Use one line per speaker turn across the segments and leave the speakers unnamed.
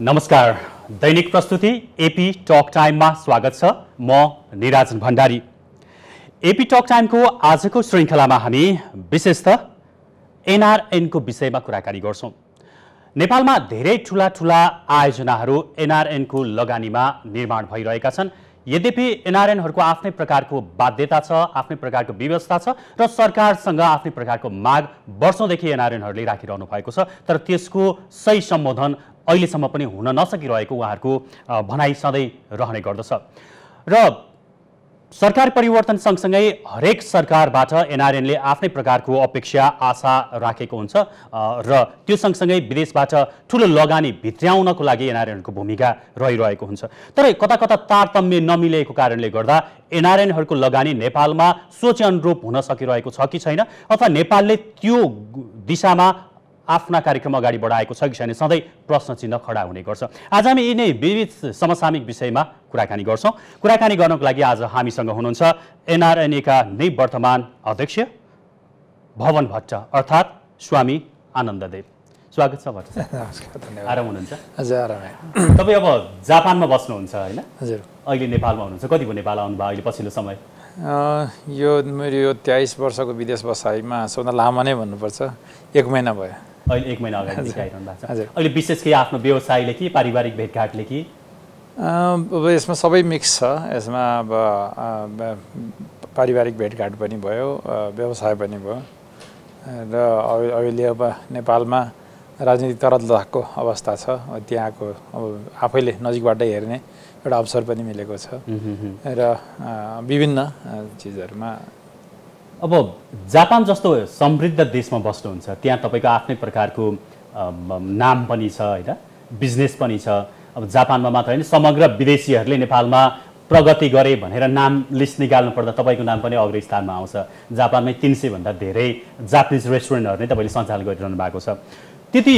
नमस्कार, दैनिक प्रस्तुति AP talk टाइममा स्वागत छ। म निराजन भण्डारी। एपी टक टाइमको आजको श्रृङ्खलामा हामी विशेषतः एनआरएनको विषयमा कुराकानी गर्छौं। नेपालमा धेरै ठूला आयोजनाहरू एनआरएनको लगानीमा निर्माण भइरहेका छन्। यद्यपि एनआरएनहरूको आफ्नै प्रकारको बाध्यता छ, आफ्नै प्रकारको व्यवस्था छ र सरकारसँग आफ्नै प्रकारको माग वर्षौंदेखि एनआरएनहरूले राखिरहनु भएको छ। तर त्यसको सही सम्बोधन अहिलेसम्म पनि हुन नसकिरहेको उहाँहरूको भनाइ सधैँ रहने गर्दछ। र सरकार परिवर्तन सँगसँगै हरेक सरकारबाट एनआरएनले आफ्नै प्रकारको अपेक्षा आशा राखेको हुन्छ र त्यो सँगसँगै विदेशबाट ठूलो लगानी भित्र्याउनको लागि एनआरएनको भूमिका रहिरहेको हुन्छ। तर कता कता तारतम्य नमिलेको कारणले गर्दा एनआरएनहरूको लगानी नेपालमा सोचे अनुरूप हुन सकिरहेको छ कि छैन, अथवा नेपालले त्यो दिशामा आफ्ना कार्यक्रम अगाडि बढाएको छ कि छैन, सधैँ प्रश्न चिन्ह खडा हुने गर्छ। आज हामी यिनै विविध समसामयिक विषयमा कुराकानी गर्छौं। कुराकानी गर्नको लागि आज हामीसँग हुनुहुन्छ एनआरएनएका निवर्तमान अध्यक्ष भवन भट्ट अर्थात् स्वामी आनन्ददेव। स्वागत छ भट्ट।
नमस्कार, धन्यवाद।
आराम हुनुहुन्छ?
हजुर, आराम।
तपाईँ अब जापानमा बस्नुहुन्छ हैन?
हजुर।
अहिले नेपालमा हुनुहुन्छ। कति भयो नेपाल आउनुभयो अहिले पछिल्लो समय?
यो मेरो 23 वर्षको विदेश बसाइमा सबभन्दा लामो नै भन्नुपर्छ। 1 महिना भयो।
अहिले 1 महिना अगाडि निकालिरहनु भएको छ। अहिले विशेष के आफ्नो व्यवसायले कि पारिवारिक भेटघाटले कि?
अब यसमा सबै मिक्स छ। यसमा अब पारिवारिक भेटघाट पनि भयो, व्यवसाय पनि भयो र अहिले अब नेपालमा राजनीतिक तरलताको अवस्था छ। त्यहाँको अब आफैले नजिकबाट हेर्ने एउटा अवसर पनि मिलेको छ र विभिन्न चिजहरूमा।
अब जापान जस्तो समृद्ध देशमा बस्नुहुन्छ, त्यहाँ तपाईँको आफ्नै प्रकारको नाम पनि छ हैन, बिजनेस पनि छ। अब जापानमा मात्र हैन, समग्र विदेशीहरूले नेपालमा प्रगति गरे भनेर नाम लिस्ट निकाल्नु पर्दा तपाईँको नाम पनि अग्रणी स्थानमा आउँछ। जापानमै 300 भन्दा धेरै जापानिज रेस्टुरेन्टहरू नै तपाईँले सञ्चालन गरिरहनु भएको छ। त्यति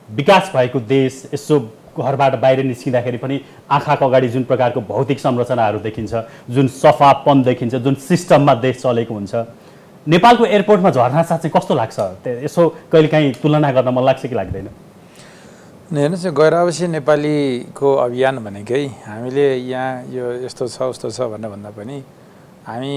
विकास भएको देश, यसो घरबाट बाहिर निस्किँदाखेरि पनि आँखाको अगाडि जुन प्रकारको भौतिक संरचनाहरू देखिन्छ, जुन सफापन देखिन्छ, जुन सिस्टममा देश चलेको हुन्छ, नेपालको एयरपोर्टमा झर्ना साथ चाहिँ कस्तो लाग्छ? यसो कहिलेकाहीँ तुलना गर्न मन लाग्छ कि लाग्दैन?
हेर्नुहोस्, गैर आवासीय नेपालीको अभियान भनेकै हामीले यहाँ यो यस्तो छ उस्तो छ भनेर भन्दा पनि हामी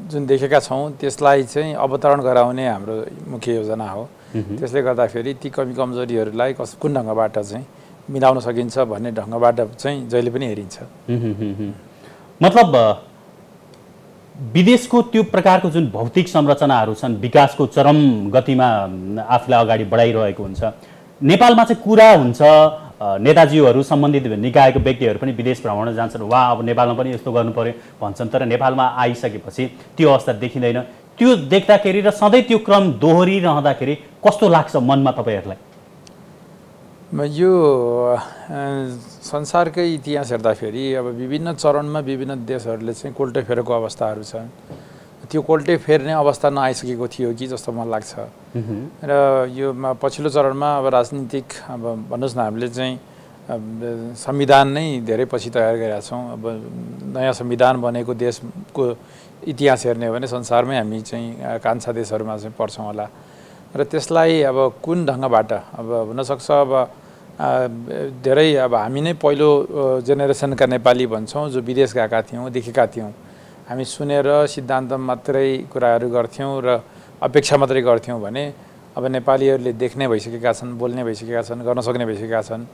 जुन देखेका छौँ त्यसलाई चाहिँ अवतरण गराउने हाम्रो मुख्य योजना हो। त्यसले गर्दाखेरि ती कमी कमजोरीहरूलाई कुन ढङ्गबाट चाहिँ मिलाउन सकिन्छ भन्ने ढङ्गबाट चाहिँ जहिले पनि हेरिन्छ।
मतलब विदेशको त्यो प्रकारको जुन भौतिक संरचनाहरू छन्, विकासको चरम गतिमा आफूलाई अगाडि बढाइरहेको हुन्छ, नेपालमा चाहिँ कुरा हुन्छ, नेताजीहरू सम्बन्धित निकायको व्यक्तिहरू पनि विदेश भ्रमण जान्छन्, वा अब नेपालमा पनि यस्तो गर्नु पर्यो भन्छन्, तर नेपालमा आइसकेपछि त्यो अवस्था देखिँदैन। त्यो देख्दाखेरि र सधैँ त्यो क्रम दोहोरिरहँदाखेरि कस्तो लाग्छ मनमा तपाईँहरूलाई?
यो संसारकै इतिहास हेर्दाखेरि अब विभिन्न चरणमा विभिन्न देशहरूले चाहिँ कोल्टे फेरेको अवस्थाहरू छ। त्यो कोल्टे फेर्ने अवस्था नआइसकेको थियो कि जस्तो मलाई लाग्छ। र यो पछिल्लो चरणमा अब राजनीतिक अब भन्नुहोस् न, हामीले चाहिँ संविधान नै धेरै पछि तयार गरेका छौँ। अब नयाँ संविधान बनेको देशको इतिहास हेर्ने हो भने संसारमै हामी चाहिँ कान्छा देशहरूमा चाहिँ पर्छौँ होला। र त्यसलाई अब कुन ढङ्गबाट अब हुनसक्छ अब धेरै अब हामी नै पहिलो जेनेरेसनका नेपाली भन्छौँ जो विदेश गएका थियौँ, देखेका थियौँ। हामी सुनेर सिद्धान्त मात्रै कुराहरू गर्थ्यौँ र अपेक्षा मात्रै गर्थ्यौँ भने अब नेपालीहरूले देख्ने भइसकेका छन्, बोल्ने भइसकेका छन्, गर्न सक्ने भइसकेका छन्,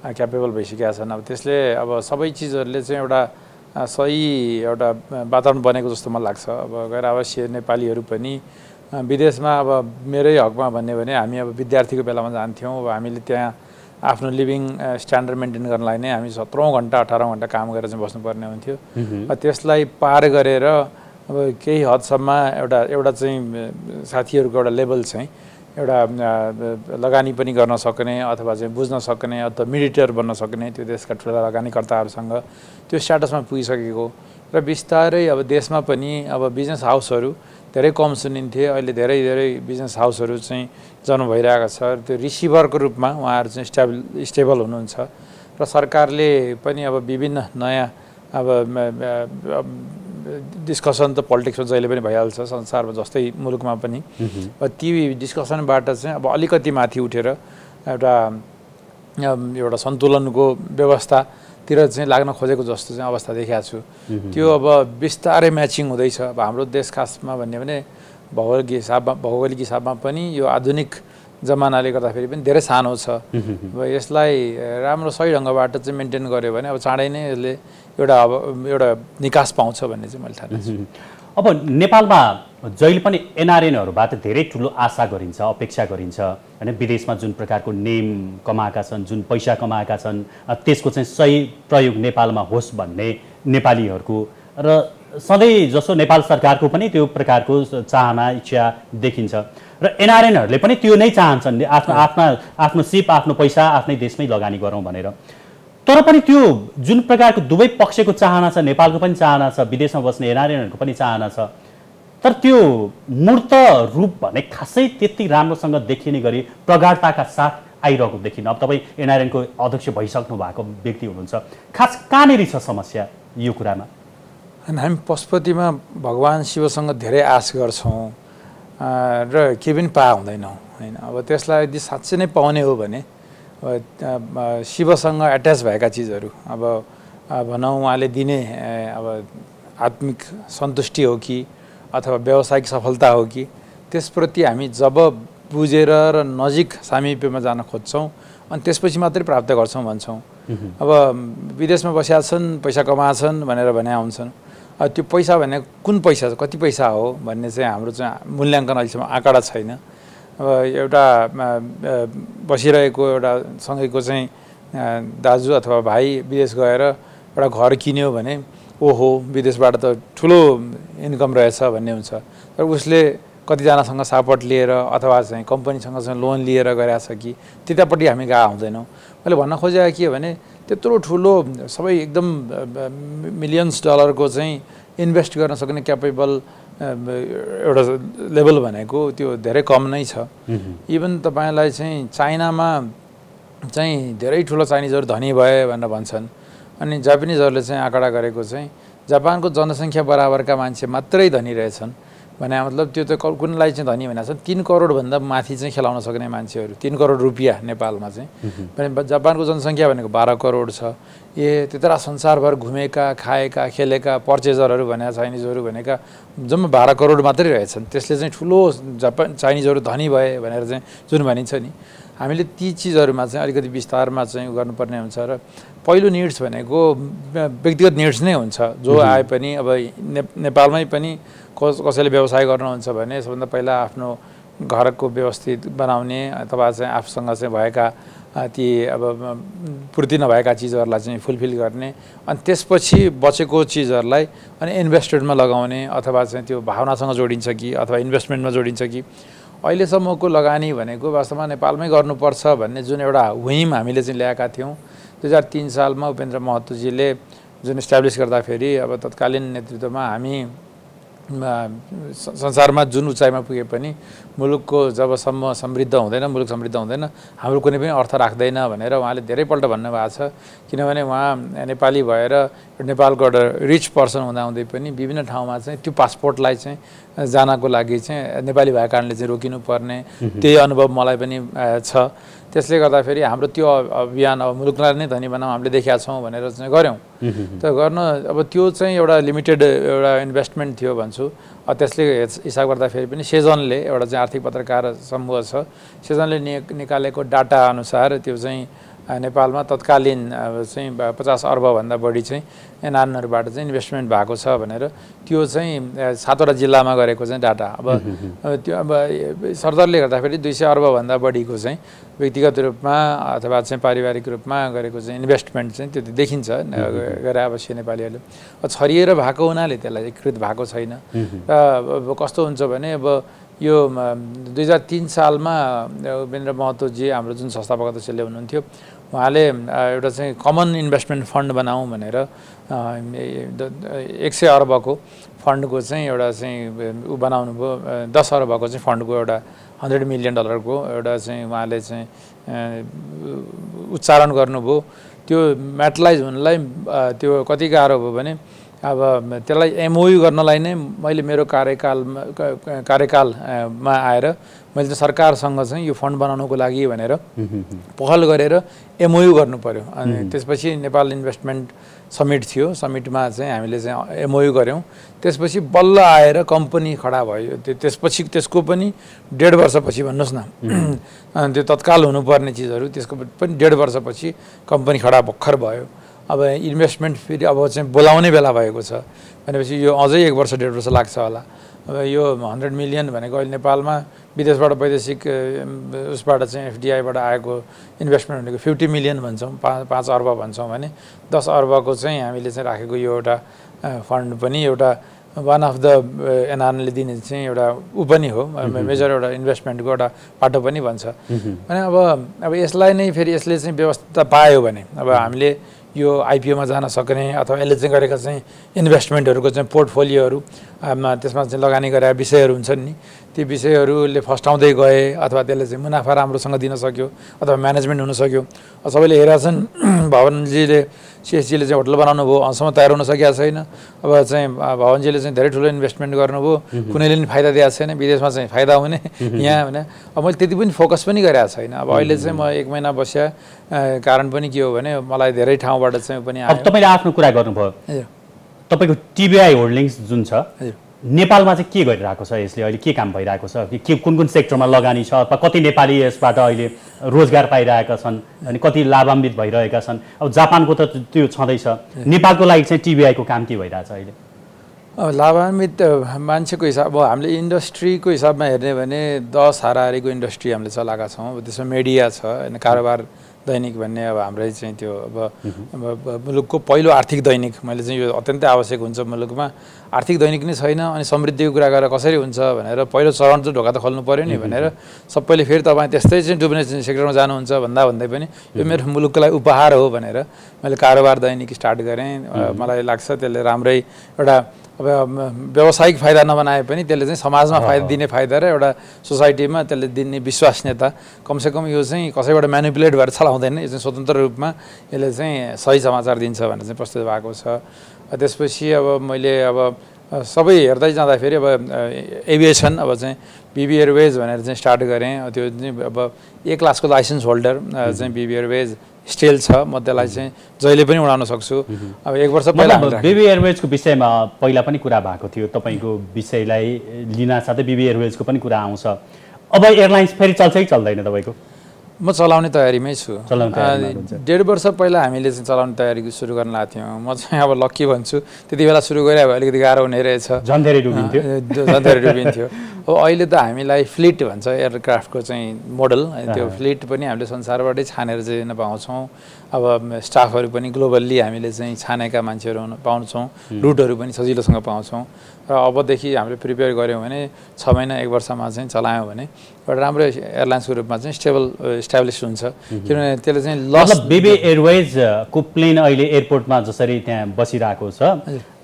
क्यापेबल भइसकेका छन्। अब त्यसले अब सबै चिजहरूले चाहिँ एउटा सही एउटा वातावरण बनेको जस्तो मलाई लाग्छ। अब गैर आवासीय नेपालीहरू पनि विदेशमा अब मेरै हकमा भन्ने भने हामी अब विद्यार्थीको बेलामा जान्थ्यौँ। अब हामीले त्यहाँ आफ्नो लिभिङ स्ट्यान्डर्ड मेन्टेन गर्नलाई नै हामी 17 घन्टा 18 घन्टा काम गरेर चाहिँ बस्नुपर्ने हुन्थ्यो। त्यसलाई पार गरेर अब केही हदसम्म एउटा चाहिँ साथीहरूको एउटा लेभल चाहिँ एउटा लगानी पनि गर्न सक्ने अथवा चाहिँ बुझ्न सक्ने अथवा मिडिएटर बन्न सक्ने त्यो देशका ठुला लगानीकर्ताहरूसँग त्यो स्ट्याटसमा पुगिसकेको र बिस्तारै अब देशमा पनि अब बिजनेस हाउसहरू धेरै कम सुनिन्थे। अहिले धेरै धेरै बिजनेस हाउसहरू चाहिँ जन्म भइरहेको छ। त्यो रिसिभरको रूपमा उहाँहरू चाहिँ स्टेबल हुनुहुन्छ र सरकारले पनि अब विभिन्न नयाँ अब डिस्कसन त पोलिटिक्समा जहिले पनि भइहाल्छ संसारमा जस्तै मुलुकमा पनि। ती डिस्कसनबाट चाहिँ अब अलिकति माथि उठेर एउटा एउटा सन्तुलनको व्यवस्थातिर चाहिँ लाग्न खोजेको जस्तो चाहिँ अवस्था देखेको छु। त्यो अब बिस्तारै म्याचिङ हुँदैछ। अब हाम्रो देश खासमा भन्यो भने भौगोलिक हिसाबमा पनि यो आधुनिक जमानाले गर्दाखेरि पनि धेरै सानो छ। अब यसलाई राम्रो सही ढङ्गबाट चाहिँ मेन्टेन गर्यो भने अब चाँडै नै यसले एउटा निकास पाउँछ भन्ने चाहिँ मैले ठान्छु।
अब नेपालमा जहिले पनि एनआरएनहरूबाट धेरै ठुलो आशा गरिन्छ, अपेक्षा गरिन्छ होइन। विदेशमा जुन प्रकारको नेम कमाएका छन्, जुन पैसा कमाएका छन्, त्यसको चाहिँ सही प्रयोग नेपालमा होस् भन्ने नेपालीहरूको र सधैँ जसो नेपाल सरकारको पनि त्यो प्रकारको चाहना इच्छा देखिन्छ र एनआरएनहरूले पनि त्यो नै चाहन्छन्, आफ्नो सिप, आफ्नो पैसा आफ्नै देशमै लगानी गरौँ भनेर। तर पनि त्यो जुन प्रकारको दुवै पक्षको चाहना छ, नेपालको पनि चाहना छ, विदेशमा बस्ने एनआरएनहरूको पनि चाहना छ, तर त्यो मूर्त रूप भने खासै त्यति राम्रोसँग देखिने गरी प्रगाढताका साथ आइरहेको देखिन। अब तपाईँ एनआरएनको अध्यक्ष भइसक्नु भएको व्यक्ति हुनुहुन्छ, खास कहाँनिर छ समस्या यो कुरामा?
हामी पशुपतिमा भगवान् शिवसँग धेरै आश गर्छौँ र केही पनि हुँदैनौँ होइन। अब त्यसलाई यदि साँच्चै नै पाउने हो भने शिवसँग एट्याच भएका चिजहरू, अब भनौँ उहाँले दिने अब आत्मिक सन्तुष्टि हो कि अथवा व्यावसायिक सफलता हो कि, त्यसप्रति हामी जब बुझेर र नजिक सामिप्यमा जान खोज्छौँ अनि त्यसपछि मात्रै प्राप्त गर्छौँ भन्छौँ। अब विदेशमा बसेका छन्, पैसा कमाएछन् भनेर भने आउँछन्। त्यो पैसा भने कुन पैसा, कति पैसा हो भन्ने चाहिँ हाम्रो चाहिँ मूल्याङ्कन अहिलेसम्म आँकडा छैन। अब एउटा बसिरहेको एउटा सँगैको चाहिँ दाजु अथवा भाइ विदेश गएर एउटा घर किन्यो भने ओहो विदेशबाट त ठुलो इन्कम रहेछ भन्ने हुन्छ। तर उसले कतिजनासँग सापट लिएर अथवा चाहिँ कम्पनीसँग चाहिँ लोन लिएर गएको छ कि त्यतापट्टि हामी गएको हुँदैनौँ। मैले भन्न खोजेको के भने त्यत्रो ठुलो सबै एकदम मिलियन्स डलरको चाहिँ इन्भेस्ट गर्न सक्ने क्यापेबल एउटा लेभल भनेको त्यो धेरै कम नै छ। इभन तपाईँलाई चाहिँ चाइनामा चाहिँ धेरै ठुलो चाइनिजहरू धनी भए भनेर भन्छन्। अनि जापानिजहरूले चाहिँ आँकडा गरेको चाहिँ जापानको जनसङ्ख्या बराबरका मान्छे मात्रै धनी रहेछन् भने मतलब त्यो त कुनलाई चाहिँ धनी भनेको छ 3 करोडभन्दा माथि चाहिँ खेलाउन सक्ने मान्छेहरू, 3 करोड रुपियाँ नेपालमा चाहिँ भने जापानको जनसङ्ख्या भनेको 12 करोड छ। त्यत्रा संसारभर घुमेका, खाएका, खेलेका पर्चेजरहरू भने चाइनिजहरू भनेका जम्मा 12 करोड मात्रै रहेछन्। त्यसले चाहिँ ठुलो चाइनिजहरू धनी भए भनेर चाहिँ जुन भनिन्छ नि, हामीले ती चिजहरूमा चाहिँ अलिकति विस्तारमा चाहिँ गर्नुपर्ने हुन्छ। र पहिलो निड्स भनेको व्यक्तिगत निड्स नै हुन्छ। जो आए पनि अब नेपालमै पनि कसैले व्यवसाय गर्नुहुन्छ भने सबभन्दा पहिला आफ्नो घरको व्यवस्थित बनाउने अथवा चाहिँ आफूसँग चाहिँ भएका ती अब पूर्ति नभएका चिजहरूलाई चाहिँ फुलफिल गर्ने अनि त्यसपछि बचेको चिजहरूलाई अनि इन्भेस्टमेन्टमा लगाउने अथवा चाहिँ त्यो भावनासँग जोडिन्छ कि अथवा इन्भेस्टमेन्टमा जोडिन्छ कि। अहिलेसम्मको लगानी भनेको वास्तवमा नेपालमै गर्नुपर्छ भन्ने जुन एउटा हुइम हामीले चाहिँ ल्याएका थियौँ 2003 सालमा उपेन्द्र महतोजीले जुन इस्टाब्लिस गर्दाखेरि अब तत्कालीन नेतृत्वमा हामी संसारमा जुन उचाइमा पुगे पनि मुलुकको जबसम्म समृद्ध हुँदैन, मुलुक समृद्ध हुँदैन, हाम्रो कुनै पनि अर्थ राख्दैन भनेर उहाँले धेरैपल्ट भन्नुभएको छ। किनभने उहाँ नेपाली भएर नेपालको एउटा रिच पर्सन हुँदाहुँदै पनि विभिन्न ठाउँमा चाहिँ त्यो पासपोर्टलाई चाहिँ जानको लागि चाहिँ नेपाली भएको कारणले चाहिँ रोकिनु पर्ने त्यही अनुभव मलाई पनि छ। त्यसले गर्दाखेरि हाम्रो त्यो अभियान अब मुलुकलाई नै धनी बनाऊ हामीले देखेका छौँ भनेर चाहिँ गऱ्यौँ। त गर्न अब त्यो चाहिँ एउटा लिमिटेड एउटा इन्भेस्टमेन्ट थियो भन्छु। त्यसले हिसाब गर्दाखेरि पनि सेजनले एउटा चाहिँ आर्थिक पत्रकार समूह छ, सेजनले निकालेको डाटा अनुसार त्यो चाहिँ नेपालमा तत्कालीन चाहिँ 50 अर्बभन्दा बढी चाहिँ एनआरएनहरूबाट चाहिँ इन्भेस्टमेन्ट भएको छ भनेर त्यो चाहिँ 7वटा जिल्लामा गरेको चाहिँ डाटा। अब त्यो अब सरदरले गर्दाखेरि 200 अर्बभन्दा बढीको चाहिँ व्यक्तिगत रूपमा अथवा चाहिँ पारिवारिक रूपमा गरेको चाहिँ इन्भेस्टमेन्ट चाहिँ त्यो देखिन्छ गरे अवश्य नेपालीहरूले। छरिएर भएको हुनाले त्यसलाई एकीकृत भएको छैन। र कस्तो हुन्छ भने अब यो 2003 सालमा उपेन्द्र महतोजी हाम्रो जुन संस्थापक अध्यक्षले हुनुहुन्थ्यो उहाँले एउटा चाहिँ कमन इन्भेस्टमेन्ट फन्ड बनाऊँ भनेर 100 अर्बको फन्डको चाहिँ एउटा चाहिँ ऊ बनाउनु भयो। 10 अर्बको चाहिँ फन्डको एउटा $100 मिलियन एउटा चाहिँ उहाँले चाहिँ उच्चारण गर्नुभयो। त्यो म्याटलाइज हुनलाई त्यो कति गाह्रो भयो भने अब त्यसलाई एमओयू गर्नलाई नै मैले मेरो कार्यकालमा आएर मैले चाहिँ सरकारसँग चाहिँ यो फन्ड बनाउनको लागि भनेर पहल गरेर एमओयू गर्नु पर्यो। अनि त्यसपछि नेपाल इन्भेस्टमेन्ट समिट थियो, समिटमा चाहिँ हामीले चाहिँ एमओयू गऱ्यौँ। त्यसपछि बल्ल आएर कम्पनी खडा भयो। त्यसपछि त्यसको पनि 1.5 वर्षपछि भन्नुहोस् न, त्यो तत्काल हुनुपर्ने चिजहरू त्यसको पनि 1.5 वर्षपछि कम्पनी खडा भर्खर भयो। अब इन्भेस्टमेन्ट फेरि अब चाहिँ बोलाउने बेला भएको छ भनेपछि यो अझै 1 वर्ष 1.5 वर्ष लाग्छ होला। अब यो 100 मिलियन भनेको अहिले नेपालमा विदेशबाट वैदेशिक उसबाट चाहिँ एफडिआईबाट आएको इन्भेस्टमेन्ट भनेको 50 मिलियन भन्छौँ, 5 अर्ब भन्छौँ भने 10 अर्बको चाहिँ हामीले चाहिँ राखेको यो एउटा फन्ड पनि एउटा वान अफ द एनआरएनले दिने चाहिँ एउटा ऊ पनि हो, मेजर एउटा इन्भेस्टमेन्टको एउटा बाटो पनि भन्छ। अनि अब यसलाई नै फेरि यसले चाहिँ व्यवस्था पायो भने अब हामीले यो आइपिओमा जान सक्ने अथवा यसले चाहिँ गरेका चाहिँ इन्भेस्टमेन्टहरूको चाहिँ पोर्टफोलियोहरू त्यसमा चाहिँ लगानी गरेका विषयहरू हुन्छन् नि, ती विषयहरूले फस्टाउँदै गए अथवा त्यसले चाहिँ मुनाफा राम्रोसँग दिन सक्यो अथवा म्यानेजमेन्ट हुन सक्यो। सबैले हेरेका छन् भवनजीले सिएसजीले चाहिँ होटल बनाउनु भयो, अझसम्म तयार हुन सकेको छैन। अब चाहिँ भवनजीले चाहिँ धेरै ठुलो इन्भेस्टमेन्ट गर्नुभयो, कुनैले पनि फाइदा दिएको छैन, विदेशमा चाहिँ फाइदा हुने यहाँ भने अब मैले त्यति पनि फोकस पनि गरेको छैन। अब अहिले चाहिँ म 1 महिना बस्या कारण पनि के हो भने मलाई धेरै ठाउँबाट चाहिँ पनि
अब तपाईँले आफ्नो कुरा गर्नुभयो, तपाईँको टिबिआई होल्डिङ्स जुन छ नेपालमा चाहिँ के गरिरहेको छ, यसले अहिले के काम भइरहेको छ, के कुन सेक्टरमा लगानी छ अथवा कति नेपाली यसबाट अहिले रोजगार पाइरहेका छन् अनि कति लाभान्वित भइरहेका छन्। अब जापानको त त्यो छँदैछ, नेपालको लागि चाहिँ टिबिआईको काम के भइरहेछ अहिले?
लाभान्वित मान्छेको हिसाब अब हामीले इन्डस्ट्रीको हिसाबमा हेर्ने भने 10 हाराहारीको इन्डस्ट्री हामीले चलाएका छौँ। अब त्यसमा मिडिया छ होइन, कारोबार दैनिक भन्ने अब हाम्रै चाहिँ त्यो अब मुलुकको पहिलो आर्थिक दैनिक, मैले चाहिँ यो अत्यन्तै आवश्यक हुन्छ मुलुकमा। आर्थिक दैनिक नै छैन अनि समृद्धिको कुरा गरेर कसरी हुन्छ भनेर पहिलो चरण चाहिँ ढोका त खोल्नु पऱ्यो नि भनेर सबैले फेरि तपाईँ त्यस्तै चाहिँ डुब्ने सेक्टरमा जानुहुन्छ भन्दै पनि यो मेरो मुलुकको लागि उपहार हो भनेर मैले कारोबार दैनिक स्टार्ट गरेँ। मलाई लाग्छ त्यसले राम्रै एउटा अब व्यावसायिक फाइदा नबनाए पनि त्यसले चाहिँ समाजमा फाइदा दिने फाइदा र एउटा सोसाइटीमा त्यसले दिने विश्वसनीयता, कमसेकम यो चाहिँ कसैबाट म्यानिपुलेट भएर चलाउँदैन, यो चाहिँ स्वतन्त्र रूपमा यसले चाहिँ सही समाचार दिन्छ भनेर चाहिँ प्रस्तुत भएको छ। त्यसपछि अब मैले अब सबै हेर्दै जाँदाखेरि अब एभिएसन अब चाहिँ बिबी एयरवेज भनेर चाहिँ स्टार्ट गरेँ। त्यो चाहिँ अब A क्लासको लाइसेन्स होल्डर चाहिँ बिबी एयरवेज स्टिल छ, म त्यसलाई चाहिँ जहिले पनि उडाउन सक्छु। अब 1 वर्ष पहिला
बिबी एयरवेजको विषयमा पहिला पनि कुरा भएको थियो, तपाईँको विषयलाई लिन साथै बिबी एयरवेजको पनि कुरा आउँछ। अब एयरलाइन्स फेरि चल्छ कि चल्दैन तपाईँको?
म चलाउने तयारीमै छु। 1.5 वर्ष पहिला हामीले चाहिँ चलाउने तयारी सुरु गर्न लागेको थियौँ। म चाहिँ अब लक्की भन्छु, त्यति बेला सुरु गरे अब अलिकति गाह्रो हुने रहेछ,
झन् धेरै
डुबिन्थ्यो। अब अहिले त हामीलाई फ्लिट भन्छ एयरक्राफ्टको चाहिँ मोडल, त्यो फ्लिट पनि हामीले संसारबाटै छानेर चाहिँ पाउँछौँ। अब स्टाफहरू पनि ग्लोबल्ली हामीले चाहिँ छानेका मान्छेहरू पाउँछौँ, रुटहरू पनि सजिलोसँग पाउँछौँ। र अबदेखि हामीले प्रिपेयर गऱ्यौँ भने 6 महिना 1 वर्षमा चाहिँ चलायौँ भने एउटा राम्रो एयरलाइन्सको रूपमा चाहिँ इस्टाब्लिस हुन्छ। किनभने त्यसले चाहिँ
मतलब बिबी एयरवेजको प्लेन अहिले एयरपोर्टमा जसरी त्यहाँ बसिरहेको छ,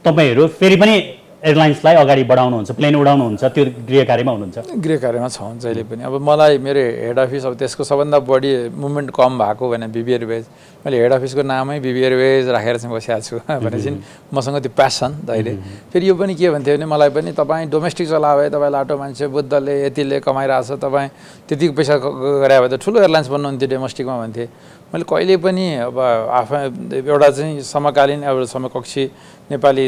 तपाईँहरू फेरि पनि एयरलाइन्सलाई अगाडि बढाउनुहुन्छ, प्लेन उडाउनुहुन्छ, त्यो गृह कार्यमा हुनुहुन्छ?
गृह कार्यमा छौँ जहिले पनि। अब मलाई मेरो हेड अफिस अब त्यसको सबभन्दा बढी मुभमेन्ट कम भएको भने बिबी एयरवेज, मैले हेड अफिसको नामै बिबी एयरवेज राखेर चाहिँ बसिरहेको छु भनेपछि मसँग त्यो प्यासन अहिले। फेरि यो पनि के भन्थ्यो भने मलाई पनि तपाईँ डोमेस्टिक चलाए भए तपाईँ लाटो मान्छे बुद्धले यतिले कमाइरहेछ, तपाईँ त्यतिको पैसा गरे भए त ठुलो एयरलाइन्स बन्नुहुन्थ्यो डोमेस्टिकमा भन्थे। मैले कहिले पनि अब आफै एउटा चाहिँ समकालीन एउटा समकक्षी नेपाली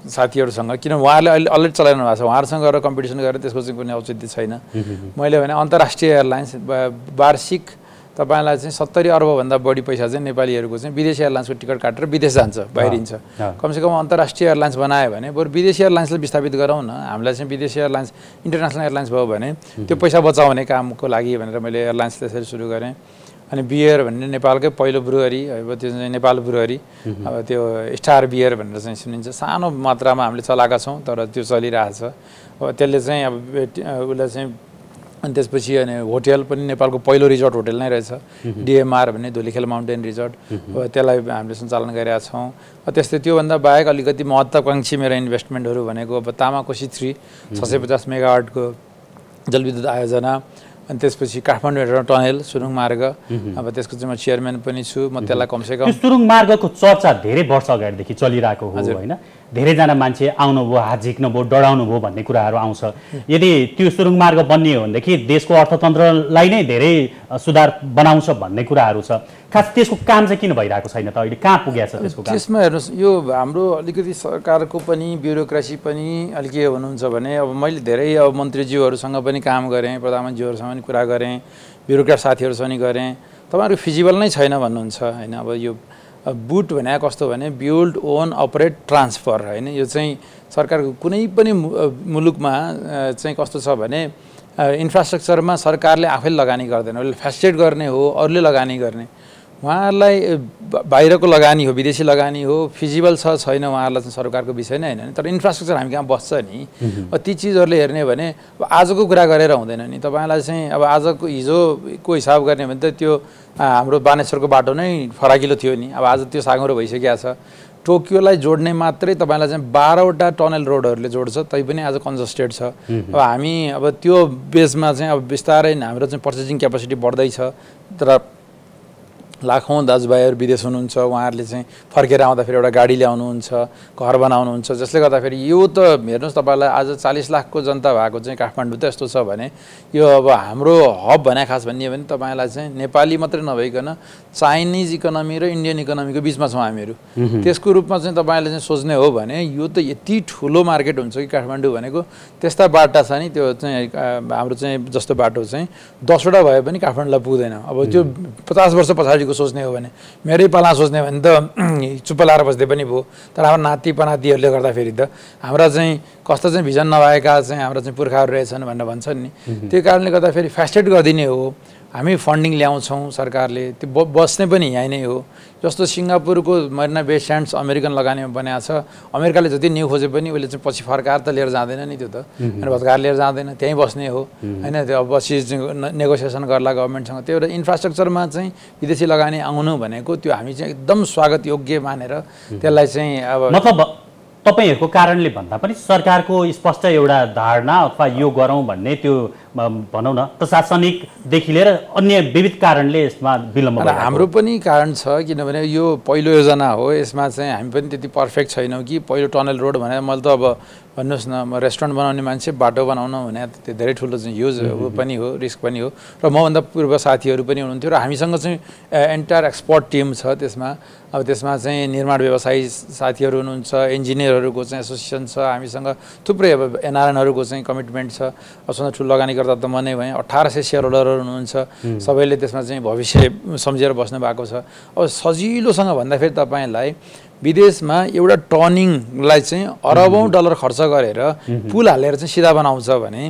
साथीहरूसँग, किन उहाँहरूले अलरेडी चलाइरहनु भएको छ, उहाँहरूसँग गएर कम्पिटिसन गरेर त्यसको चाहिँ कुनै औचित्य छैन। मैले भने अन्तर्राष्ट्रिय एयरलाइन्स वार्षिक तपाईँलाई चाहिँ 70 अर्बभन्दा बढी पैसा चाहिँ नेपालीहरूको चाहिँ विदेशी एयरलाइन्सको टिकट काटेर विदेश जान्छ, बाहिरिन्छ। कमसेकम अन्तर्राष्ट्रिय एयरलाइन्स बनायो भने बरु विदेशी एयरलाइन्सलाई विस्थापित गरौँ न, हामीलाई चाहिँ विदेशी एयरलाइन्स इन्टरनेसनल एयरलाइन्स भयो भने त्यो पैसा बचाउने कामको लागि भनेर मैले एयरलाइन्स त्यसरी सुरु गरेँ। अनि बियर भन्ने नेपालकै पहिलो ब्रुअरी, अब त्यो चाहिँ नेपाल ब्रुअरी, अब त्यो स्टार बियर भनेर चाहिँ सुनिन्छ, सानो मात्रामा हामीले चलाएका छौँ तर त्यो चलिरहेछ। अब त्यसले चाहिँ अब उसलाई चाहिँ अनि त्यसपछि अनि होटेल पनि नेपालको पहिलो रिजोर्ट होटेल नै रहेछ, डिएमआर भन्ने धुलीखेल माउन्टेन रिजोर्ट, अब त्यसलाई हामीले सञ्चालन गरेका छौँ। त्यस्तै त्योभन्दा बाहेक अलिकति महत्त्वाकांक्षी मेरो इन्भेस्टमेन्टहरू भनेको अब तामाकोशी 3 650 मेगावाटको जलविद्युत आयोजना, अनि त्यसपछि काठमाडौँ हेटौँडा टनेल सुरुङ मार्ग अब त्यसको चाहिँ म चेयरम्यान पनि छु म त्यसलाई कमसेकम
त्यो सुरुङ मार्गको चर्चा धेरै वर्ष अगाडिदेखि चलिरहेको हो हैन धेरैजना मान्छे आउनुभयो हात झिक्नुभयो डराउनु भयो भन्ने कुराहरू आउँछ यदि त्यो सुरुङ मार्ग बन्ने हो भनेदेखि देशको अर्थतन्त्रलाई नै धेरै सुधार बनाउँछ भन्ने कुराहरू छ खास त्यसको काम चाहिँ किन भइरहेको छैन त अहिले कहाँ पुगेको छ त्यसको काम
त्यसमा हेर्नुहोस् यो हाम्रो अलिकति सरकारको पनि ब्युरोक्रेसी पनि अलिक के हुनुहुन्छ भने अब मैले धेरै अब मन्त्रीज्यूहरूसँग पनि काम गरेँ प्रधानमन्त्रीज्यूहरूसँग पनि कुरा गरेँ ब्युरोक्रेट साथीहरूसँग पनि गरेँ तपाईँहरू फिजिबल नै छैन भन्नुहुन्छ हैन अब यो बुट भने कस्तो भने बिल्ड ओन अपरेट ट्रान्सफर हैन यो चाहिँ सरकारको कुनै पनि मुलुकमा चाहिँ कस्तो छ भने इन्फ्रास्ट्रक्चरमा सरकारले आफैले लगानी गर्दैन उसले फ्यासिलिटेट गर्ने हो अरूले लगानी गर्ने उहाँहरूलाई बाहिरको लगानी हो विदेशी लगानी हो फिजिबल छ छैन उहाँहरूलाई चाहिँ सरकारको विषय नै हैन तर इन्फ्रास्ट्रक्चर हामी कहाँ बस्छ नि ती चिजहरूले हेर्ने भने आजको कुरा गरेर हुँदैन नि तपाईँलाई चाहिँ अब आजको हिजोको हिसाब गर्ने भने त त्यो हाम्रो बानेश्वरको बाटो नै फराकिलो थियो नि अब आज त्यो साँघुरो भइसकेको छ टोकियोलाई जोड्ने मात्रै तपाईँलाई चाहिँ 12वटा टनल रोडहरूले जोड्छ तैपनि आज कन्जस्टेड छ अब हामी अब त्यो बेसमा चाहिँ अब बिस्तारै हाम्रो चाहिँ पर्चेसिङ क्यापेसिटी बढ्दैछ तर लाखौँ दाजुभाइहरू विदेश हुनुहुन्छ उहाँहरूले चाहिँ फर्केर आउँदा फेरि एउटा गाडी ल्याउनुहुन्छ घर बनाउनुहुन्छ जसले गर्दाखेरि यो त हेर्नुहोस् तपाईँलाई आज 40 लाखको जनता भएको चाहिँ काठमाडौँ त यस्तो छ भने यो अब हाम्रो हब भने खास भन्ने हो भने तपाईँलाई चाहिँ नेपाली मात्रै नभइकन चाइनिज इकोनोमी र इन्डियन इकोनोमीको बिचमा छौँ हामीहरू त्यसको रूपमा चाहिँ तपाईँले चाहिँ सोच्ने हो भने यो त यति ठुलो मार्केट हुन्छ कि काठमाडौँ भनेको त्यस्ता बाटा छ नि त्यो चाहिँ हाम्रो चाहिँ जस्तो बाटो चाहिँ 10वटा भए पनि काठमाडौँलाई पुग्दैन अब त्यो 50 वर्ष पछाडि सोच्ने हो भने मेरै पाला सोच्ने भने त चुप्प लाएर बस्दै पनि भयो तर हाम्रो नाति पनातिहरूले गर्दाखेरि त हाम्रा चाहिँ कस्तो चाहिँ भिजन नभएका चाहिँ हाम्रा चाहिँ पुर्खाहरू रहेछन् भनेर भन्छन् नि त्यो कारणले गर्दाखेरि फ्यासिलिटेट गरिदिने हो हामी फन्डिङ ल्याउँछौँ सरकारले त्यो बस्ने पनि यहीँ नै हो जस्तो सिङ्गापुरको मरिना बे स्यान्ड्स अमेरिकन लगानीमा बनाएको छ अमेरिकाले जति न्यू खोजे पनि उसले चाहिँ पछि फर्काएर त लिएर जाँदैन नि त्यो त अनि भत्काएर लिएर जाँदैन त्यहीँ बस्ने हो होइन त्यो अब पछि नेगोसिएसन गर्ला गभर्मेन्टसँग त्यो एउटा इन्फ्रास्ट्रक्चरमा चाहिँ विदेशी लगानी आउनु भनेको त्यो हामी चाहिँ एकदम स्वागत योग्य मानेर त्यसलाई चाहिँ अब
मतलब तपाईहरुको कारणले भन्दा पनि सरकारको स्पष्ट एउटा धारणा अथवा यो गरौँ भन्ने त्यो भनौँ न प्रशासनिकदेखि लिएर अन्य विविध कारणले यसमा विलम्ब भएको
हाम्रो पनि कारण छ किनभने यो पहिलो योजना हो यसमा चाहिँ हामी पनि त्यति पर्फेक्ट छैनौँ कि पहिलो टनल रोड भने मैले त अब भन्नुहोस् न म रेस्टुरेन्ट बनाउने मान्छे बाटो बनाउन भने त्यो धेरै ठुलो चाहिँ युज पनि हो रिस्क पनि हो र मभन्दा पूर्व साथीहरू पनि हुनुहुन्थ्यो र हामीसँग चाहिँ एन्टायर एक्सपर्ट टिम छ त्यसमा अब त्यसमा चाहिँ निर्माण व्यवसायी साथीहरू हुनुहुन्छ इन्जिनियरहरूको चाहिँ एसोसिएसन छ हामीसँग थुप्रै अब एनआरएनहरूको चाहिँ कमिटमेन्ट छ असँग ठुलो लगानी गर्दा त म नै भएँ 1800 सेयर होल्डरहरू हुनुहुन्छ सबैले त्यसमा चाहिँ भविष्य सम्झेर बस्नु भएको छ अब सजिलोसँग भन्दाखेरि तपाईँलाई विदेशमा एउटा टर्निङलाई चाहिँ अरबौं डलर खर्च गरेर पुल हालेर चाहिँ सिधा बनाउँछ भने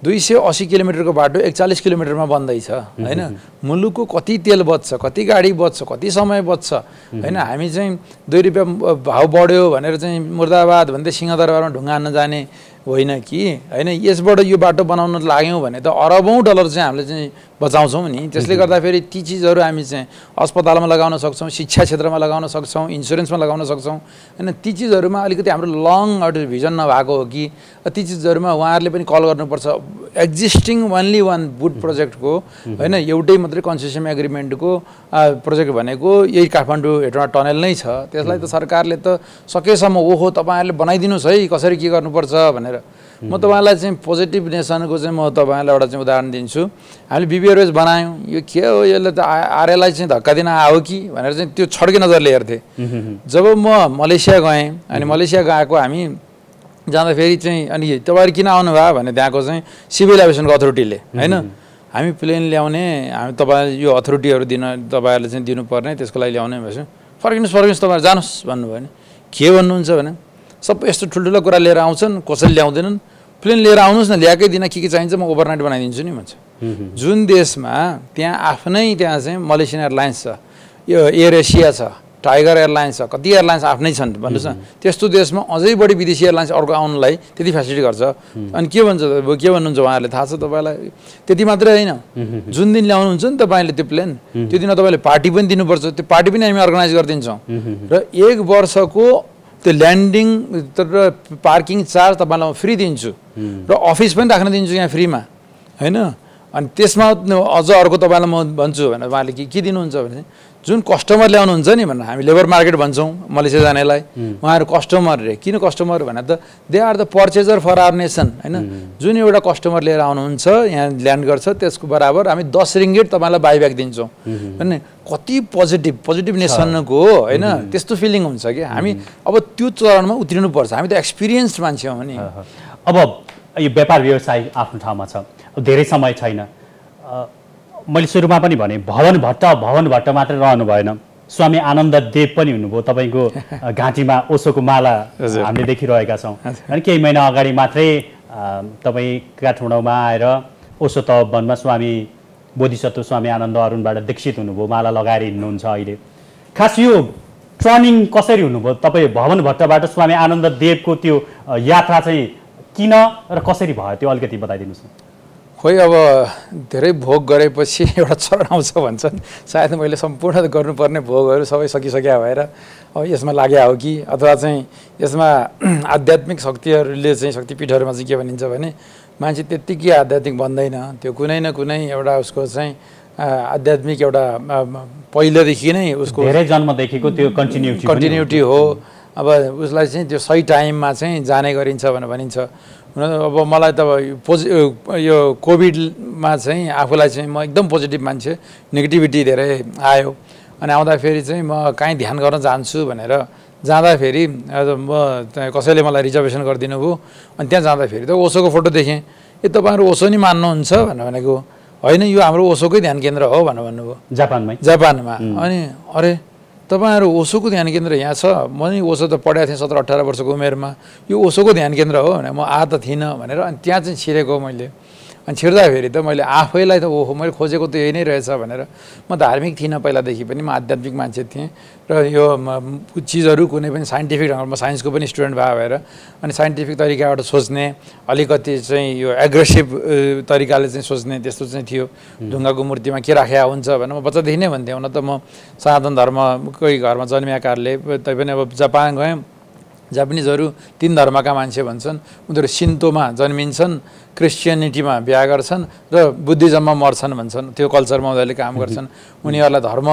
280 किलोमिटरको बाटो 41 किलोमिटरमा बन्दैछ हैन मुलुकको कति तेल बच्छ कति गाडी बच्छ कति समय बच्छ हैन हामी चाहिँ 2 रुपैयाँ भाउ बढ्यो भनेर चाहिँ मुर्दाबाद भन्दै सिंहदरबारमा ढुङ्गा हान्न जाने होइन कि हैन यसबाट यो बाटो बनाउन लाग्यौं भने त अरबौं डलर चाहिँ हामीले चाहिँ बचाउँछौं नि त्यसले गर्दाखेरि ती चीजहरु हामी चाहिँ अस्पतालमा लगाउन सक्छौं शिक्षा क्षेत्रमा लगाउन सक्छौं इन्स्योरेन्समा लगाउन सक्छौं हैन ती चीजहरुमा अलिकति हाम्रो लङ अटो भिजन नभएको हो कि ती चीजहरुमा उहाँहरुले पनि कल गर्नुपर्छ एक्जिस्टिङ ओन्ली वान बुट प्रोजेक्टको हैन एउटै मात्रै कन्सेसन एग्रीमेन्टको प्रोजेक्ट भनेको यही काठमाडौँ हेटौँडा टनल नै छ त्यसलाई त सरकारले त सकेसम्म ओहो तपाईहरुले बनाइदिनुस् है कसरी के गर्नुपर्छ भनेर म तपाईलाई चाहिँ पोजिटिभ नेसनको चाहिँ म तपाईलाई एउटा चाहिँ उदाहरण दिन्छु हामीले बीबीआरएस बनायौं यो के हो यसले त आरएलाई चाहिँ धक्का दिन आयो कि भनेर चाहिँ त्यो छड्के नजरले हेर्थे जब म मलेसिया गएँ अनि मलेसिया गएको हामी जाँदाखेरि चाहिँ अनि तपाईहरु किन आउनु भयो भने त्यहाँको चाहिँ सिभिल एभिएसनको अथोरिटीले हैन हामी प्लेन ल्याउने हामी तपाईलाई यो अथोरिटीहरु दिन तपाईहरुले चाहिँ दिनुपर्ने त्यसको लागि ल्याउने भनेपछि फर्किनुस् तपाईहरु जानुस् भन्नुभयो नि के भन्नुहुन्छ भने सब यस्तो ठुल्ठुलो कुरा लिएर आउँछन् कसैले ल्याउँदैनन् प्लेन लिएर आउनुस् न ल्याएकै दिन के चाहिन्छ म ओभरनाइट बनाइदिन्छु नि भन्छ जुन देशमा त्यहाँ आफ्नै त्यहाँ चाहिँ मलेसियन एयरलाइन्स छ यो एयर एसिया छ टाइगर एयरलाइन्स छ कति एयरलाइन्स आफ्नै छन् भन्नुस् न त्यस्तो देशमा अझै बढी विदेशी एयरलाइन्स अर्को आउनलाई त्यति फेसिलिटी गर्छ अनि के भन्छ के भन्नुहुन्छ उहाँहरूले थाहा छ तपाईलाई त्यति मात्रै हैन जुन दिन ल्याउनुहुन्छ नि तपाईले त्यो प्लेन त्यो दिन तपाईले पार्टी पनि दिनुपर्छ त्यो पार्टी पनि हामी अर्गनाइज गरिदिन्छौँ र 1 वर्षको त्यो ल्यान्डिङ र पार्किङ चार्ज तपाईलाई फ्री दिन्छु र अफिस पनि राख्न दिन्छु यहाँ फ्रीमा हैन अनि त्यसमा अझ अर्को तपाईँलाई म भन्छु भने उहाँले के दिनुहुन्छ भने जुन कस्टमर ल्याउनुहुन्छ नि भनेर हामी लेबर मार्केट भन्छौँ मलेसिया जानेलाई उहाँहरू कस्टमर रे किन कस्टमर भने त they are the purchaser for our nation होइन जुन एउटा कस्टमर लिएर आउनुहुन्छ यहाँ ल्यान्ड गर्छ त्यसको बराबर हामी 10 रिङ्गिट तपाईँलाई बाइब्याक दिन्छौँ होइन कति पोजिटिभ नेसनको हो होइन त्यस्तो फिलिङ हुन्छ कि हामी अब त्यो चरणमा उत्रिनुपर्छ हामी त एक्सपिरियन्स्ड मान्छे हौँ नि
अब यो व्यापार व्यवसाय आफ्नो ठाउँमा छ धेरै समय छैन मैले सुरुमा पनि भने भवन भट्ट मात्र रहनु भएन स्वामी आनन्द देव पनि हुनुभयो तपाईँको घाँटीमा ओशोको माला हामीले देखिरहेका छौँ अनि केही महिना अगाडि मात्रै तपाईँ काठमाडौँमा आएर ओशो तप वनमा स्वामी बोधिसत्व स्वामी आनन्द अरुणबाट दीक्षित हुनुभयो माला लगाएर हिँड्नुहुन्छ अहिले खास यो ट्रनिङ कसरी हुनुभयो तपाईँ भवन भट्टबाट स्वामी आनन्द देवको त्यो यात्रा चाहिँ किन र कसरी भयो त्यो अलिकति बताइदिनुहोस् न
खोइ अब धेरै भोग गरेपछि एउटा चरण आउँछ भन्छन् सायद मैले सम्पूर्ण गर्नुपर्ने भोगहरू सबै सकिसक्या भएर अब यसमा लाग्या हो कि अथवा चाहिँ यसमा आध्यात्मिक शक्तिहरूले चाहिँ शक्तिपीठहरूमा चाहिँ के भनिन्छ भने मान्छे त्यत्तिकै आध्यात्मिक बन्दैन त्यो कुनै न कुनै एउटा उसको चाहिँ आध्यात्मिक एउटा पहिलेदेखि नै उसको
धेरै जन्मदेखिको त्यो कन्टिन्युटी
हो अब उसलाई चाहिँ त्यो सही टाइममा चाहिँ जाने गरिन्छ भनेर भनिन्छ अब मलाई त यो कोभिडमा चाहिँ आफूलाई चाहिँ म एकदम पोजिटिभ मान्छे नेगेटिभिटी धेरै आयो अनि आउँदाखेरि चाहिँ म कहीँ ध्यान गर्न जान्छु भनेर जाँदाखेरि म कसैले मलाई रिजर्भेसन गरिदिनु भयो अनि त्यहाँ जाँदाखेरि त ओशोको फोटो देखेँ ए तपाईँहरू ओशो नि मान्नुहुन्छ भनेको होइन यो हाम्रो ओशोकै ध्यान केन्द्र हो भनेर भन्नुभयो जापानमा अनि अरे तपाईँहरू ओशोको ध्यान केन्द्र यहाँ छ म नि ओशो त पढाएको थिएँ 17-18 वर्षको उमेरमा यो ओशोको ध्यान केन्द्र हो भने म त थिइनँ भनेर अनि त्यहाँ चाहिँ छिरेको मैले अनि छिर्दाखेरि त मैले आफैलाई त ओहो मैले खोजेको त यही नै रहेछ भनेर म धार्मिक थिइनँ पहिलादेखि पनि म आध्यात्मिक मान्छे थिएँ र यो चिजहरू कुनै पनि साइन्टिफिक ढङ्गमा म साइन्सको पनि स्टुडेन्ट भएर अनि साइन्टिफिक तरिकाबाट सोच्ने अलिकति चाहिँ यो एग्रेसिभ तरिकाले चाहिँ सोच्ने त्यस्तो चाहिँ थियो ढुङ्गाको मूर्तिमा के राखेको हुन्छ भनेर म बच्चादेखि नै भन्थेँ हुन त म सनातन धर्मकै घरमा जन्मिएकाहरूले तैपनि अब जापान गएँ जापानिजहरू 3 धर्मका मान्छे भन्छन् उनीहरू सिन्तोमा जन्मिन्छन् क्रिस्चियनिटीमा बिहा गर्छन् र बुद्धिज्ममा मर्छन् भन्छन् त्यो कल्चरमा उनीहरूले काम गर्छन् उनीहरूलाई धर्म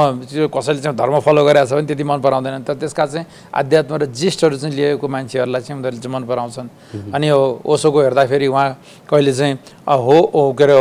कसैले चाहिँ धर्म फलो गरेको छ भने त्यति मन पराउँदैन तर त्यसका चाहिँ आध्यात्म र जिस्टहरू चाहिँ लिएको मान्छेहरूलाई चाहिँ उनीहरूले चाहिँ मन पराउँछन् अनि यो ओशोको हेर्दाखेरि उहाँ कहिले चाहिँ के अरे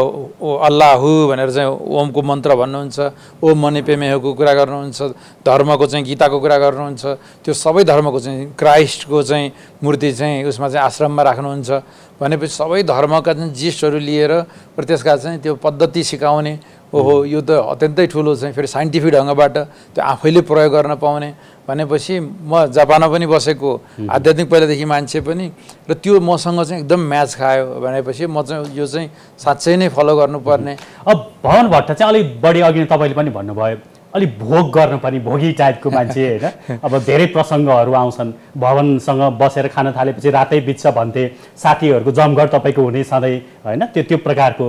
अल्लाह हु भनेर चाहिँ ओमको मन्त्र भन्नुहुन्छ ओम मनी पेमेको कुरा गर्नुहुन्छ धर्मको चाहिँ गीताको कुरा गर्नुहुन्छ त्यो सबै धर्मको चाहिँ क्राइस्टको चाहिँ मूर्ति चाहिँ उसमा चाहिँ आश्रममा राख्नुहुन्छ भनेपछि सबै धर्मका चाहिँ जिस्टहरू लिएर र त्यसका चाहिँ त्यो पद्धति सिकाउने ओहो यो त अत्यन्तै ठुलो चाहिँ फेरि साइन्टिफिक ढङ्गबाट त्यो आफैले प्रयोग गर्न पाउने भनेपछि म जापानमा पनि बसेको आध्यात्मिक पहिलादेखि मान्छे पनि र त्यो मसँग चाहिँ एकदम म्याच खायो भनेपछि म चाहिँ यो चाहिँ साँच्चै नै फलो गर्नुपर्ने
अब भवन भट्ट चाहिँ अलिक बढी अघि तपाईँले पनि भन्नुभयो अलिक भोग गर्नुपर्ने भोगी टाइपको मान्छे होइन अब धेरै प्रसङ्गहरू आउँछन् भवनसँग बसेर खान थालेपछि रातै बित्छ भन्थे साथीहरूको जमघट तपाईँको हुने सधैँ होइन त्यो प्रकारको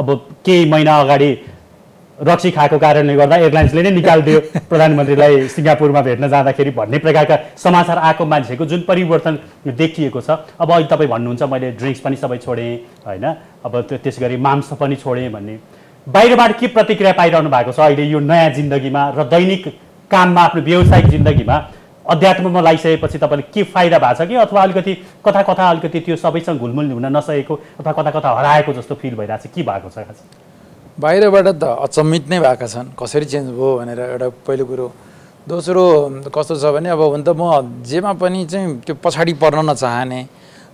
अब केही महिना अगाडि रक्सी खाएको कारणले गर्दा एयरलाइन्सले नै निकालिदियो प्रधानमन्त्रीलाई सिङ्गापुरमा भेट्न जाँदाखेरि भन्ने प्रकारका समाचार आएको मान्छेको जुन परिवर्तन देखिएको छ अब अहिले तपाईँ भन्नुहुन्छ मैले ड्रिङ्क्स पनि सबै छोडेँ होइन अब त्यस गरी मांस पनि छोडेँ भन्ने बाहिरबाट के प्रतिक्रिया पाइरहनु भएको छ अहिले यो नयाँ जिन्दगीमा र दैनिक काममा आफ्नो व्यावसायिक जिन्दगीमा अध्यात्ममा लागिसकेपछि तपाईँले के फाइदा भएको छ कि अथवा अलिकति कथा अलिकति त्यो सबैसँग घुलमुल हुन नसकेको अथवा कता हराएको जस्तो फिल भइरहेको छ के भएको छ खास
बाहिरबाट त अचम्मित नै भएका छन् कसरी चेन्ज भयो भनेर एउटा पहिलो कुरो दोस्रो कस्तो छ भने अब हुन त म जेमा पनि चाहिँ त्यो पछाडि पर्न नचाहने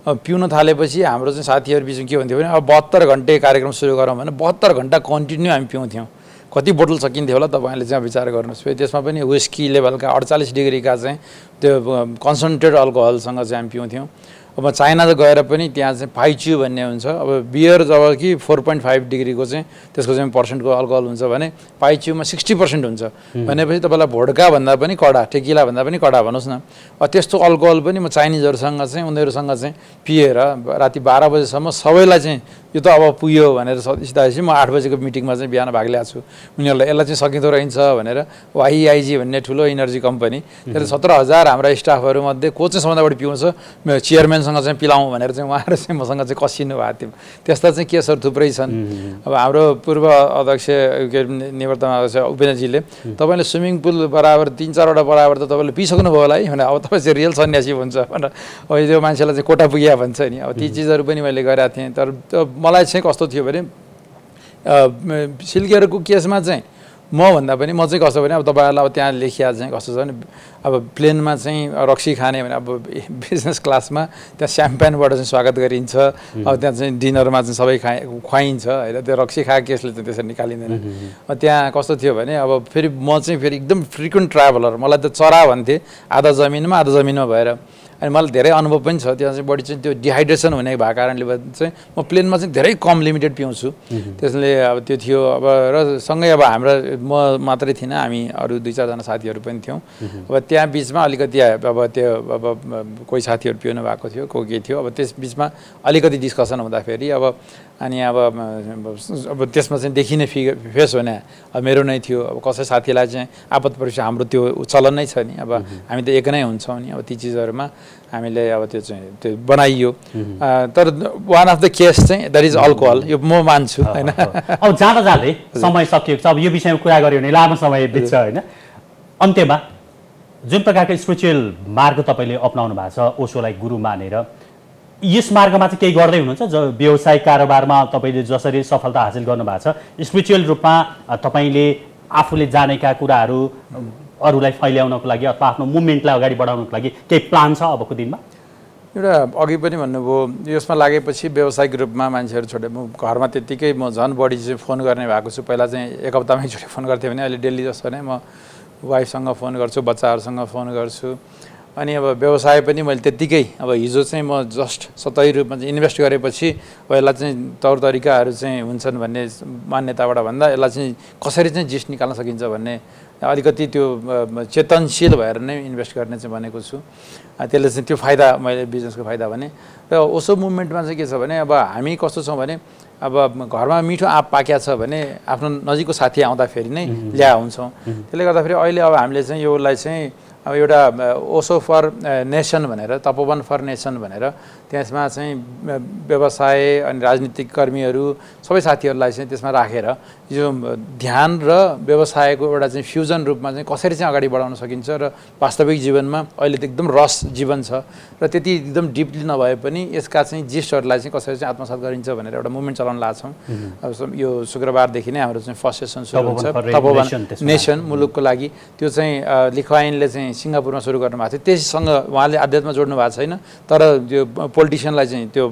पिउन थालेपछि हाम्रो चाहिँ साथीहरू बिचमा के हुन्थ्यो भने अब 72 घन्टे कार्यक्रम सुरु गरौँ भने 72 घन्टा कन्टिन्यू हामी पिउँथ्यौँ कति बोतल सकिन्थ्यो होला तपाईँले चाहिँ विचार गर्नुहोस् फेरि त्यसमा पनि विस्की लेभलका 48 डिग्रीका चाहिँ त्यो कन्सन्ट्रेटेड अल्कोहलसँग चाहिँ हामी पिउँथ्यौँ अब चाइना गएर पनि त्यहाँ चाहिँ फाइच्यु भन्ने हुन्छ अब बियर जब कि 4.5 डिग्रीको चाहिँ त्यसको चाहिँ पर्सेन्टको अल्कोहल हुन्छ भने फाइच्युमा 60% हुन्छ भनेपछि तपाईँलाई भोड्का भन्दा पनि कडा टेकिला भन्दा पनि कडा भन्नुहोस् न त्यस्तो अल्कोहल पनि म चाइनिजहरूसँग चाहिँ उनीहरूसँग चाहिँ पिएर राति 12 बजेसम्म सबैलाई चाहिँ यो त अब पुग्यो भनेर सिधाएपछि म 8 बजेको मिटिङमा चाहिँ बिहान भाग ल्याएको छु उनीहरूलाई यसलाई चाहिँ सकिँदो रहेछ भनेर वाइआइजी भन्ने ठुलो इनर्जी कम्पनी त्यसले 17,000 हाम्रा स्टाफहरूमध्ये को चाहिँ सबभन्दा बढी पिउँछ चेयरम्यानसँग चाहिँ पिलाउँ भनेर चाहिँ उहाँहरू चाहिँ मसँग चाहिँ कसिनु भएको थियो त्यस्ता चाहिँ केसहरू थुप्रै छन् अब हाम्रो पूर्व अध्यक्ष निवर्तमान अध्यक्ष उपेन्द्रजीले तपाईँले स्विमिङ पुल बराबर 3-4 वटा बराबर त तपाईँले पिइसक्नुभयो होला है भने अब तपाईँ चाहिँ रियल सन्यासी हुन्छ भनेर अब त्यो मान्छेलाई चाहिँ कोटा पुग्या भन्छ नि अब ती चिजहरू पनि मैले गरेका थिएँ तर मलाई चाहिँ कस्तो थियो भने सिल्केहरूको केसमा चाहिँ मभन्दा पनि म चाहिँ कस्तो भने अब तपाईँहरूलाई अब त्यहाँ लेखिया चाहिँ कस्तो छ भने अब प्लेनमा चाहिँ रक्सी खाने भने अब बिजनेस क्लासमा त्यहाँ स्याम्पेनबाट चाहिँ स्वागत गरिन्छ अब त्यहाँ चाहिँ डिनरमा चाहिँ सबै खुवाइन्छ होइन त्यो रक्सी खाएको केसले चाहिँ त्यसरी निकालिँदैन त्यहाँ कस्तो थियो भने अब फेरि म चाहिँ फेरि एकदम फ्रिक्वेन्ट ट्राभलर मलाई त चरा भन्थे आधा जमिनमा भएर अनि मलाई धेरै अनुभव पनि छ त्यहाँ चाहिँ बढी चाहिँ त्यो डिहाइड्रेसन हुने भएको कारणले चाहिँ म प्लेनमा चाहिँ धेरै कम लिमिटेड पिउँछु त्यसले अब त्यो थियो अब र सँगै अब हाम्रा म मात्रै थिइनँ हामी अरू 2-4 जना साथीहरू पनि थियौँ अब त्यहाँ बिचमा अलिकति अब त्यो अब कोही साथीहरू पिउनु भएको थियो कोही के थियो अब त्यस बिचमा अलिकति डिस्कसन हुँदाखेरि अब अनि अब त्यसमा चाहिँ देखिने फेस हुने अब मेरो नै थियो अब कसै साथीलाई चाहिँ आपत परिस्थिति हाम्रो त्यो चलन नै छ नि अब हामी त एक नै हुन्छौँ नि अब ती चिजहरूमा हामीले अब त्यो चाहिँ त्यो बनाइयो तर वान अफ द केस चाहिँ द्याट इज अल्कोहल यो म मान्छु होइन
अब जाँदा जाँदै समय सकिएको छ अब यो विषयमा कुरा गऱ्यो भने लामो समय बित्छ होइन अन्त्यमा जुन प्रकारको स्पिरिचुअल मार्ग तपाईँले अपनाउनु भएको छ ओशोलाई गुरु मानेर यस मार्गमा चाहिँ केही गर्दै हुनुहुन्छ व्यवसायिक कारोबारमा तपाईँले जसरी सफलता हासिल गर्नुभएको छ स्पिरिचुअल रूपमा तपाईँले आफूले जानेका कुराहरू अरूलाई फैल्याउनको लागि अथवा आफ्नो मुभमेन्टलाई अगाडि बढाउनको लागि केही प्लान छ अबको दिनमा
एउटा अघि पनि भन्नुभयो यसमा लागेपछि व्यावसायिक रूपमा मान्छेहरू छोडे म घरमा त्यत्तिकै म झन् बढी चाहिँ फोन गर्ने भएको छु पहिला चाहिँ एक हप्तामा एकचोटि फोन गर्थेँ भने अहिले डेली जस्तो नै म वाइफसँग फोन गर्छु बच्चाहरूसँग फोन गर्छु अनि अब व्यवसाय पनि मैले त्यत्तिकै अब हिजो चाहिँ म जस्ट सतही रूपमा चाहिँ इन्भेस्ट गरेपछि अब यसलाई चाहिँ तौर तरिकाहरू चाहिँ हुन्छन् भन्ने मान्यताबाट भन्दा यसलाई चाहिँ कसरी चाहिँ जिस निकाल्न सकिन्छ भन्ने अलिकति त्यो चेतनशील भएर नै इन्भेस्ट गर्ने चाहिँ भनेको छु त्यसले चाहिँ त्यो फाइदा मैले बिजनेसको फाइदा भने र ओसो मुभमेन्टमा चाहिँ के छ भने अब हामी कस्तो छौँ भने अब घरमा मिठो आँप पाक्या छ भने आफ्नो नजिकको साथी आउँदाखेरि नै ल्या हुन्छौँ त्यसले गर्दाखेरि अहिले अब हामीले चाहिँ योलाई चाहिँ अब एउटा ओसो फर नेसन भनेर तपोवन फर नेसन भनेर त्यसमा चाहिँ व्यवसाय अनि राजनीतिक कर्मीहरू सबै साथीहरूलाई चाहिँ त्यसमा राखेर यो ध्यान र व्यवसायको एउटा चाहिँ फ्युजन रूपमा चाहिँ कसरी चाहिँ अगाडि बढाउन सकिन्छ र वास्तविक जीवनमा अहिले त एकदम रस जीवन छ र त्यति एकदम डिपली नभए पनि यसका चाहिँ जिस्टहरूलाई चाहिँ कसरी चाहिँ आत्मसात गरिन्छ भनेर एउटा मुभमेन्ट चलाउन लाग्छौँ अब यो शुक्रबारदेखि नै हाम्रो चाहिँ फर्स्ट सेसन सुरु हुन्छ तपोवन नेसन मुलुकको लागि त्यो चाहिँ लिखवाइनले चाहिँ सिङ्गापुरमा सुरु गर्नुभएको थियो त्यससँग उहाँले आध्यात्म जोड्नु भएको छैन तर त्यो पोलिटिसियनलाई चाहिँ त्यो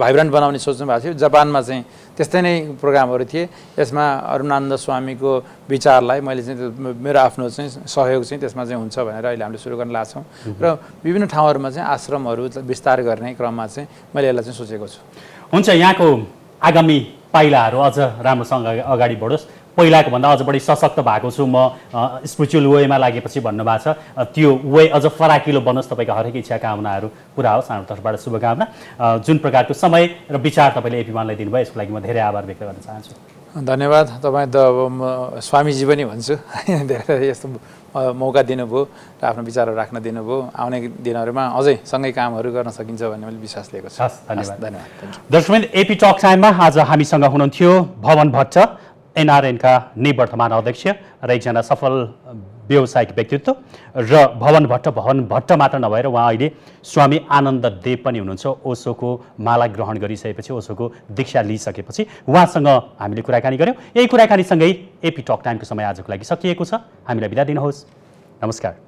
भाइब्रेन्ट बनाउने सोच्नु भएको थियो जापानमा चाहिँ त्यस्तै नै प्रोग्रामहरू थिए यसमा अरुणानन्द स्वामीको विचारलाई मैले चाहिँ मेरो आफ्नो चाहिँ सहयोग चाहिँ त्यसमा चाहिँ हुन्छ भनेर अहिले हामीले सुरु गर्न लाग्छौँ र विभिन्न ठाउँहरूमा चाहिँ आश्रमहरू विस्तार गर्ने क्रममा चाहिँ मैले यसलाई चाहिँ सोचेको छु
हुन्छ यहाँको आगामी पाइलाहरू अझ राम्रोसँग अगाडि बढोस् पहिलाको भन्दा अझ बढी सशक्त भएको छु म स्पिरिचुअल वेमा लागेपछि भन्नुभएको छ त्यो वे अझ फराकिलो बनोस् तपाईँको हरेक इच्छा कामनाहरू पुरा होस् हाम्रो तर्फबाट शुभकामना जुन प्रकारको समय र विचार तपाईँले एपीमानलाई दिनुभयो यसको लागि म धेरै आभार व्यक्त गर्न चाहन्छु
धन्यवाद तपाईँ त अब म स्वामीजी पनि भन्छु धेरै यस्तो मौका दिनुभयो र आफ्नो विचारहरू राख्न दिनुभयो आउने दिनहरूमा अझै सँगै कामहरू गर्न सकिन्छ भन्ने मैले विश्वास लिएको छु
धन्यवाद दर्शकवृन्द एपी टक टाइममा आज हामीसँग हुनुहुन्थ्यो भवन भट्ट एनआरएनका निवर्तमान अध्यक्ष र एकजना सफल व्यावसायिक व्यक्तित्व र भवन भट्ट मात्र नभएर उहाँ अहिले स्वामी आनन्द देव पनि हुनुहुन्छ ओशोको माला ग्रहण गरिसकेपछि ओशोको दीक्षा लिइसकेपछि उहाँसँग हामीले कुराकानी गऱ्यौँ यही कुराकानीसँगै एपी टक टाइमको समय आजको लागि सकिएको छ हामीलाई बिदा दिनुहोस् नमस्कार